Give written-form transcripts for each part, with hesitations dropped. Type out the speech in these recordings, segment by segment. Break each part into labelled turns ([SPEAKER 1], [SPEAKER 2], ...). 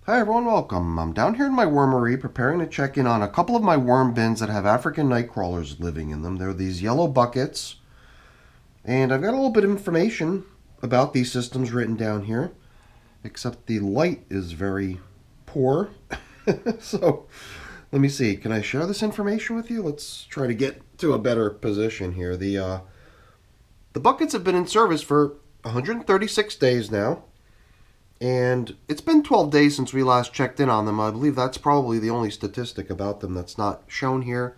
[SPEAKER 1] Hi everyone, welcome. I'm down here in my wormery preparing to check in on a couple of my worm bins that have African night crawlers living in them. They're these yellow buckets, and I've got a little bit of information about these systems written down here, except the light is very poor. So let me see, can I share this information with you? Let's try to get to a better position here. The buckets have been in service for 136 days now. And it's been 12 days since we last checked in on them. I believe that's probably the only statistic about them that's not shown here.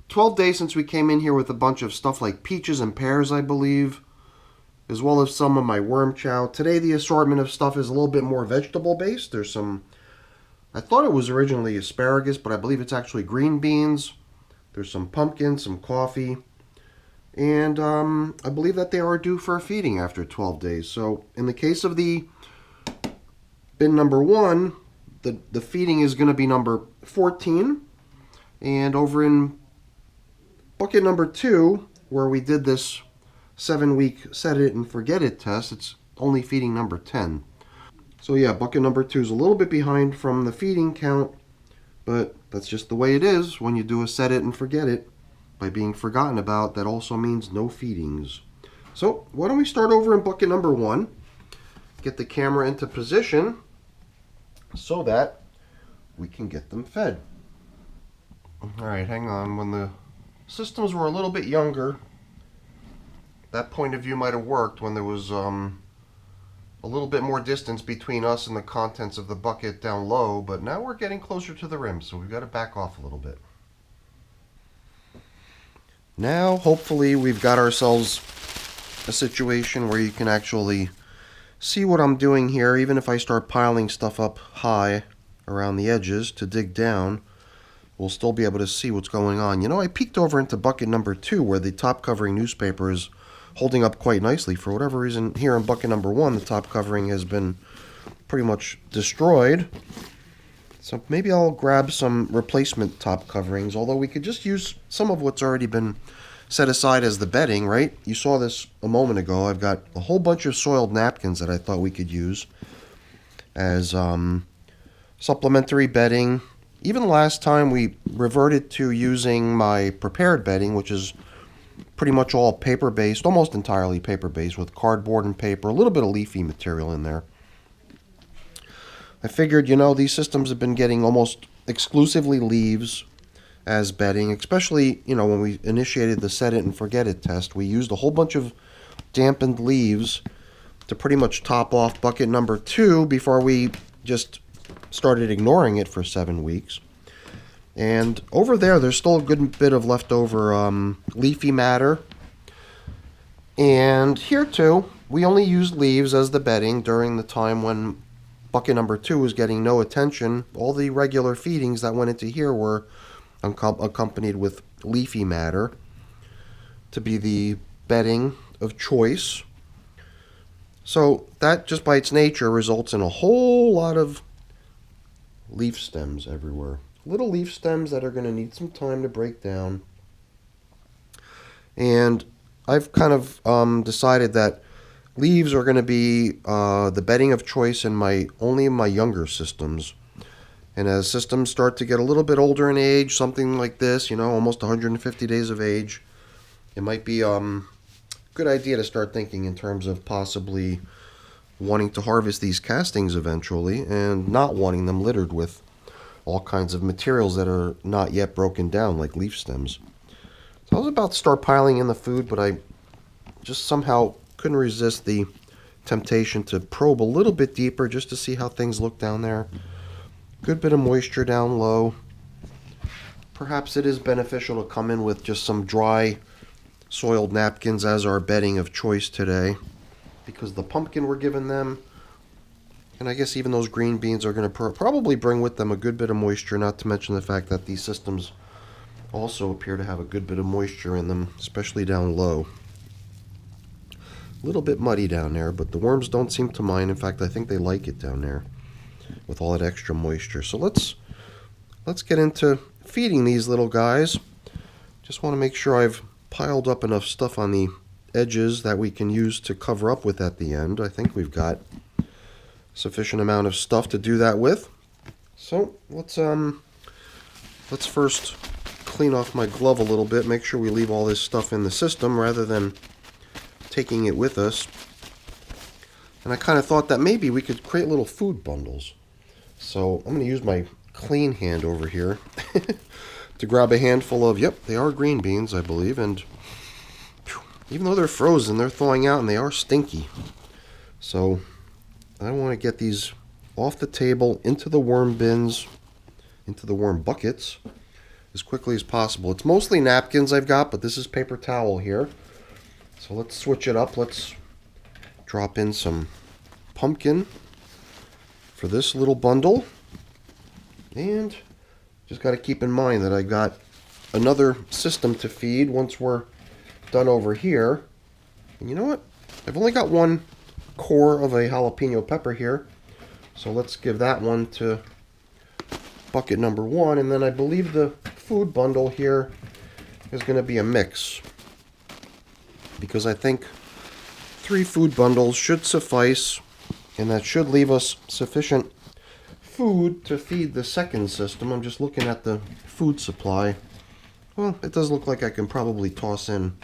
[SPEAKER 1] 12 days since we came in here with a bunch of stuff like peaches and pears, I believe, as well as some of my worm chow. Today the assortment of stuff is a little bit more vegetable based. There's some, I thought it was originally asparagus, but I believe it's actually green beans. There's some pumpkin, some coffee, and I believe that they are due for a feeding after 12 days. So in the case of the bin number 1, the feeding is going to be number 14. And over in bucket number 2, where we did this 7-week set it and forget it test, it's only feeding number 10. So yeah, bucket number 2 is a little bit behind from the feeding count, but that's just the way it is when you do a set it and forget it. By being forgotten about, that also means no feedings. So why don't we start over in bucket number 1, get the camera into position so that we can get them fed. Alright, hang on. When the systems were a little bit younger, that point of view might have worked when there was a little bit more distance between us and the contents of the bucket down low, but now we're getting closer to the rim, so we've got to back off a little bit. Now, hopefully, we've got ourselves a situation where you can actually see what I'm doing here. Even if I start piling stuff up high around the edges to dig down, we'll still be able to see what's going on. You know, I peeked over into bucket number 2 where the top covering newspaper is holding up quite nicely. For whatever reason, here in bucket number 1, the top covering has been pretty much destroyed. So maybe I'll grab some replacement top coverings, although we could just use some of what's already been set aside as the bedding, right? You saw this a moment ago. I've got a whole bunch of soiled napkins that I thought we could use as supplementary bedding. Even last time we reverted to using my prepared bedding, which is pretty much all paper-based, almost entirely paper-based, with cardboard and paper, a little bit of leafy material in there. I figured, you know, these systems have been getting almost exclusively leaves as bedding, especially, you know, when we initiated the set it and forget it test. We used a whole bunch of dampened leaves to pretty much top off bucket number 2 before we just started ignoring it for 7 weeks. And over there's still a good bit of leftover leafy matter. And here too, we only used leaves as the bedding during the time when bucket number 2 was getting no attention. All the regular feedings that went into here were accompanied with leafy matter to be the bedding of choice. So that just by its nature results in a whole lot of leaf stems everywhere. Little leaf stems that are going to need some time to break down. And I've kind of decided that leaves are going to be the bedding of choice in only in my younger systems. And as systems start to get a little bit older in age, something like this, you know, almost 150 days of age, it might be a good idea to start thinking in terms of possibly wanting to harvest these castings eventually and not wanting them littered with all kinds of materials that are not yet broken down, like leaf stems. So I was about to start piling in the food, but I just somehow couldn't resist the temptation to probe a little bit deeper just to see how things look down there. Good bit of moisture down low. Perhaps it is beneficial to come in with just some dry soiled napkins as our bedding of choice today, because the pumpkin we're giving them, and I guess even those green beans are going to probably bring with them a good bit of moisture, not to mention the fact that these systems also appear to have a good bit of moisture in them, especially down low. A little bit muddy down there, but the worms don't seem to mind. In fact, I think they like it down there with all that extra moisture. So let's get into feeding these little guys. Just want to make sure I've piled up enough stuff on the edges that we can use to cover up with at the end. I think we've got sufficient amount of stuff to do that with. So let's first clean off my glove a little bit, make sure we leave all this stuff in the system rather than taking it with us. And I kind of thought that maybe we could create little food bundles. So I'm going to use my clean hand over here to grab a handful of, yep, they are green beans, I believe, and whew, even though they're frozen, they're thawing out and they are stinky. So I want to get these off the table into the worm bins, into the worm buckets as quickly as possible. It's mostly napkins I've got, but this is paper towel here. So let's switch it up. Let's drop in some pumpkin for this little bundle. And just got to keep in mind that I got another system to feed once we're done over here. And you know what? I've only got one core of a jalapeno pepper here. So let's give that one to bucket number 1. And then I believe the food bundle here is going to be a mix, because I think 3 food bundles should suffice, and that should leave us sufficient food to feed the second system. I'm just looking at the food supply. Well, it does look like I can probably toss in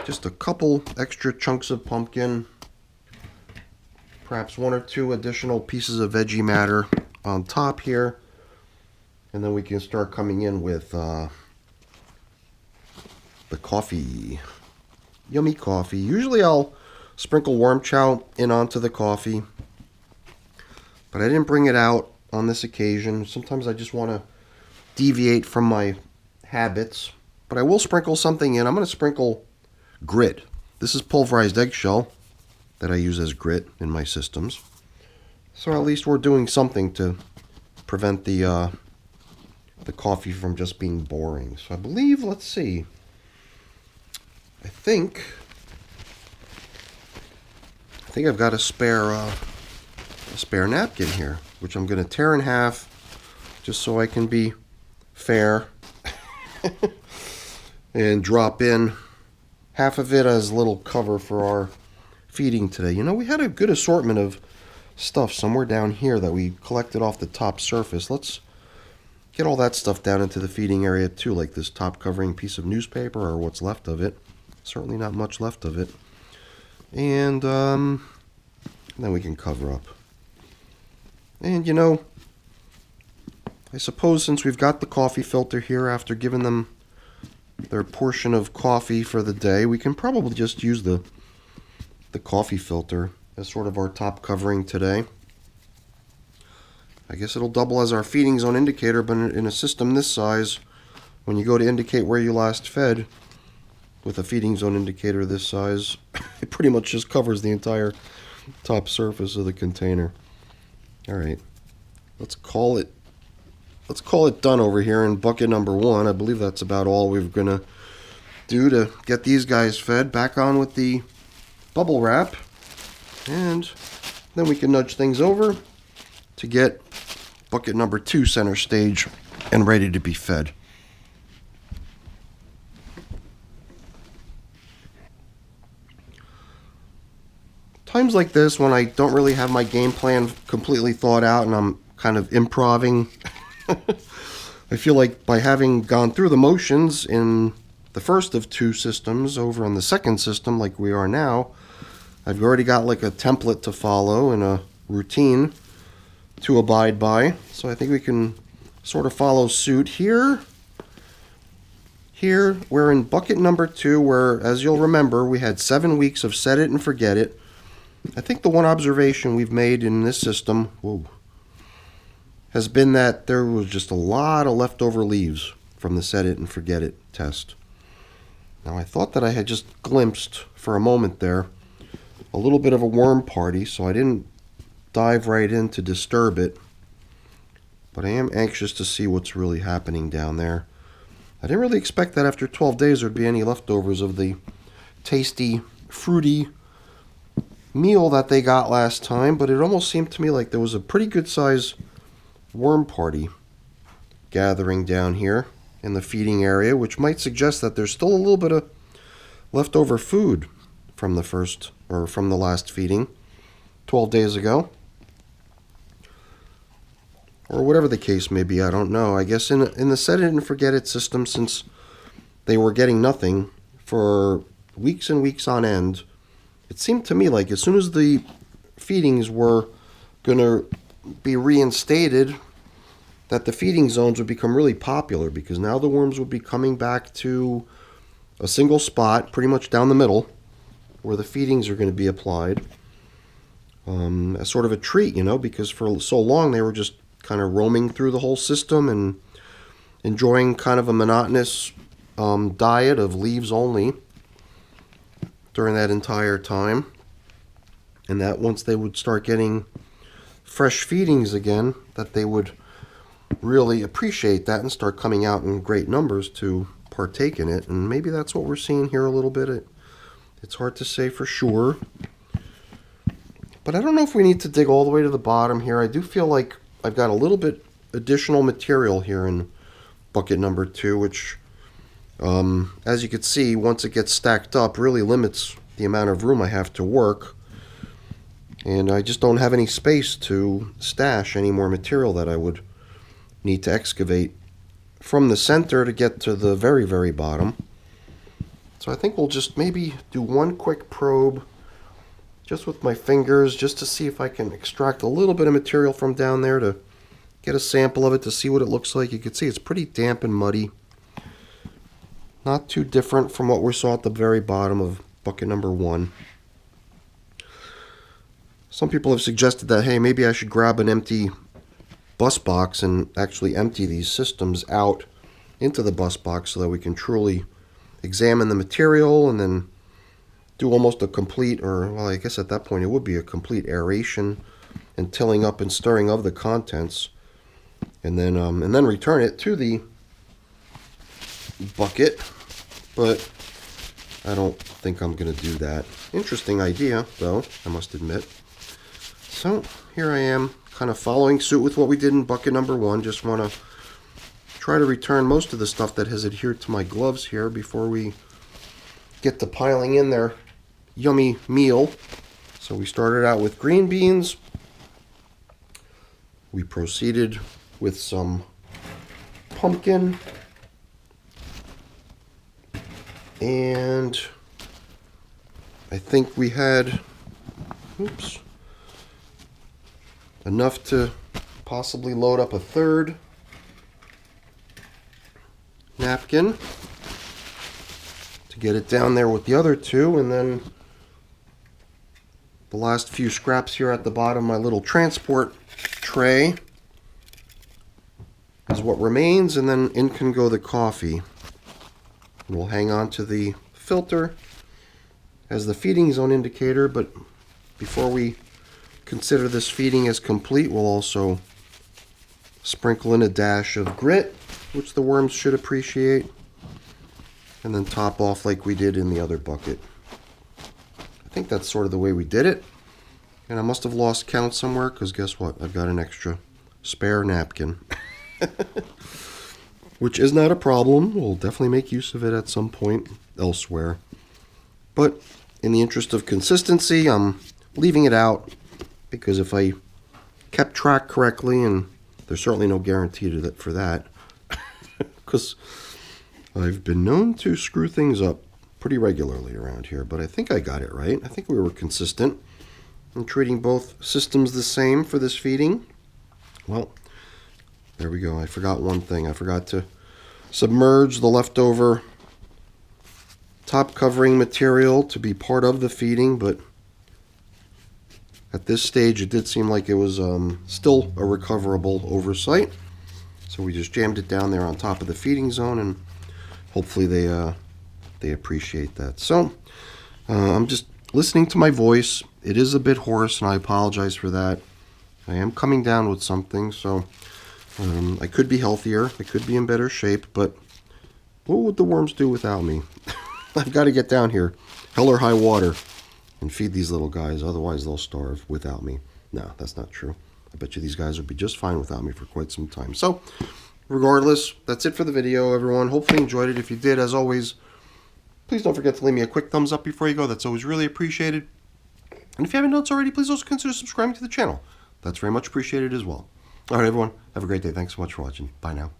[SPEAKER 1] just a couple extra chunks of pumpkin, perhaps 1 or 2 additional pieces of veggie matter on top here, and then we can start coming in with the coffee. Yummy coffee. Usually I'll sprinkle worm chow in onto the coffee, but I didn't bring it out on this occasion. Sometimes I just want to deviate from my habits, but I will sprinkle something in. I'm going to sprinkle grit. This is pulverized eggshell that I use as grit in my systems. So at least we're doing something to prevent the coffee from just being boring. So I believe, let's see, I think I've got a spare napkin here, which I'm going to tear in half just so I can be fair and drop in half of it as a little cover for our feeding today. You know, we had a good assortment of stuff somewhere down here that we collected off the top surface. Let's get all that stuff down into the feeding area too, like this top covering piece of newspaper or what's left of it. Certainly not much left of it. And then we can cover up. And you know, I suppose since we've got the coffee filter here, after giving them their portion of coffee for the day, we can probably just use the coffee filter as sort of our top covering today. I guess it'll double as our feeding zone indicator, but in a system this size, when you go to indicate where you last fed with a feeding zone indicator this size, it pretty much just covers the entire top surface of the container. All right, let's call it done over here in bucket number 1. I believe that's about all we're gonna do to get these guys fed. Back on with the bubble wrap, and then we can nudge things over to get bucket number 2 center stage and ready to be fed. Times like this, when I don't really have my game plan completely thought out and I'm kind of improvising, I feel like by having gone through the motions in the first of 2 systems over on the second system like we are now, I've already got like a template to follow and a routine to abide by. So I think we can sort of follow suit here. Here we're in bucket number 2, where, as you'll remember, we had 7 weeks of set it and forget it. I think the one observation we've made in this system has been that there was just a lot of leftover leaves from the set it and forget it test. Now I thought that I had just glimpsed for a moment there a little bit of a worm party, so I didn't dive right in to disturb it, but I am anxious to see what's really happening down there. I didn't really expect that after 12 days there'd be any leftovers of the tasty, fruity meal that they got last time, but it almost seemed to me like there was a pretty good size worm party gathering down here in the feeding area, which might suggest that there's still a little bit of leftover food from the last feeding 12 days ago. or whatever the case may be. I don't know. I guess in the set it and forget it system, since they were getting nothing for weeks and weeks on end, it seemed to me like as soon as the feedings were going to be reinstated, that the feeding zones would become really popular, because now the worms would be coming back to a single spot pretty much down the middle where the feedings are going to be applied, as sort of a treat, you know, because for so long they were just kind of roaming through the whole system and enjoying kind of a monotonous diet of leaves only during that entire time. And that once they would start getting fresh feedings again, that they would really appreciate that and start coming out in great numbers to partake in it. And maybe that's what we're seeing here a little bit. It's hard to say for sure, but I don't know if we need to dig all the way to the bottom here. I do feel like I've got a little bit additional material here in bucket number 2, which as you can see, once it gets stacked up, really limits the amount of room I have to work, and I just don't have any space to stash any more material that I would need to excavate from the center to get to the very, very bottom. So I think we'll just maybe do one quick probe just with my fingers, just to see if I can extract a little bit of material from down there, to get a sample of it to see what it looks like. You can see it's pretty damp and muddy. Not too different from what we saw at the very bottom of bucket number 1. Some people have suggested that, hey, maybe I should grab an empty bus box and actually empty these systems out into the bus box so that we can truly examine the material and then do almost a complete, or well, I guess at that point it would be a complete aeration and tilling up and stirring of the contents, and then return it to the bucket. But I don't think I'm going to do that. Interesting idea, though, I must admit. So here I am, kind of following suit with what we did in bucket number 1. Just want to try to return most of the stuff that has adhered to my gloves here before we get to piling in their yummy meal. So we started out with green beans. We proceeded with some pumpkin, and I think we had enough to possibly load up a third napkin to get it down there with the other 2, and then the last few scraps here at the bottom of my little transport tray is what remains, and then in can go the coffee. We'll hang on to the filter as the feeding zone indicator, but before we consider this feeding as complete, we'll also sprinkle in a dash of grit, which the worms should appreciate, and then top off like we did in the other bucket. I think that's sort of the way we did it, and I must have lost count somewhere, because guess what? I've got an extra spare napkin. Which is not a problem. We'll definitely make use of it at some point elsewhere. But in the interest of consistency, I'm leaving it out, because if I kept track correctly, and there's certainly no guarantee to that for that, because I've been known to screw things up pretty regularly around here, but I think I got it right. I think we were consistent in treating both systems the same for this feeding. Well, there we go. I forgot one thing. I forgot to submerge the leftover top covering material to be part of the feeding, but at this stage it did seem like it was still a recoverable oversight. So we just jammed it down there on top of the feeding zone, and hopefully they appreciate that. So I'm just listening to my voice. It is a bit hoarse, and I apologize for that. I am coming down with something, so I could be healthier, I could be in better shape, but what would the worms do without me? I've got to get down here, hell or high water, and feed these little guys, otherwise they'll starve without me. No, that's not true. I bet you these guys would be just fine without me for quite some time. So, regardless, that's it for the video, everyone. Hopefully you enjoyed it. If you did, as always, please don't forget to leave me a quick thumbs up before you go. That's always really appreciated. And if you haven't done so already, please also consider subscribing to the channel. That's very much appreciated as well. All right, everyone. Have a great day. Thanks so much for watching. Bye now.